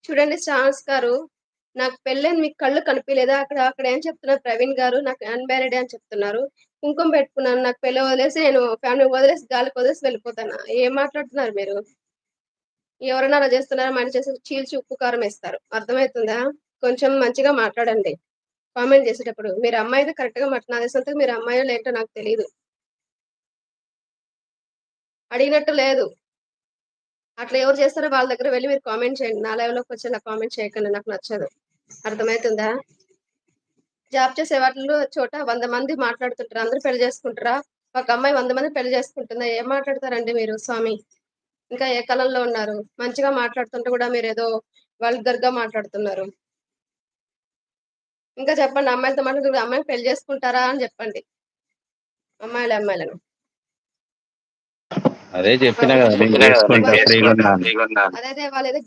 చూడండి శ్రావణ్ గారు, నాకు పెళ్ళని మీకు కళ్ళు కనిపియలేదా? అక్కడ ఏం చెప్తున్నారు ప్రవీణ్ గారు, నాకు అన్‌మ్యారీడే అని చెప్తున్నారు. కుంకుమ పెట్టుకున్నాను. నాకు పెళ్లి వదిలేసి నేను ఫ్యామిలీ వదిలేసి గాలికొదిలేసి వెళ్ళిపోతానా? ఏం మాట్లాడుతున్నారు మీరు? ఎవరైనా అలా చేస్తున్నారా? మన చేసి చీల్చి ఉప్పు, కారం ఏస్తారు. అర్థమైతుందా? కొంచెం మంచిగా మాట్లాడండి. కామెంట్ చేసేటప్పుడు. మీరు అమ్మాయిది కరెక్ట్‌గా నాకు తెలిసినంతవరకు మీరు అమ్మాయో లేటో నాకు తెలీదు. అడిగినట్టు లేదు. అట్లా ఎవరు చేస్తారో వాళ్ళ దగ్గర వెళ్లి మీరు కామెంట్ చేయండి. నా లైవ్‌లోకొచ్చి అలా కామెంట్ చేయకండి. నాకు నచ్చదు. అర్థమైతుందా? జాబ్ చేసే వాటిల్లో చోట 100 మంది మాట్లాడుతుంటారు. అందరూ పెళ్లి చేసుకుంటారా? ఒక అమ్మాయి 100 మంది పెళ్లి చేసుకుంటుందా? ఏం మాట్లాడతారండి మీరు స్వామి? ఇంకా ఏ కాలంలో ఉన్నారు? మంచిగా మాట్లాడుతుంటే కూడా మీరేదో వల్గర్‌గా మాట్లాడుతున్నారు. ఇంకా చెప్పండి అమ్మాయిలతో మాట్లాడుతుంటే అమ్మాయిని పెళ్లి చేసుకుంటారా అని చెప్పండి. అమ్మాయిలను. అదే చెప్పినా అదే కదా నేను చెప్పినా కదా నేను చేసుకుంటా ఫ్రీగా చేసుకుంటా ఉన్నా అని. ఫ్రీగున్నా అని. అదే వాళ్ళేదో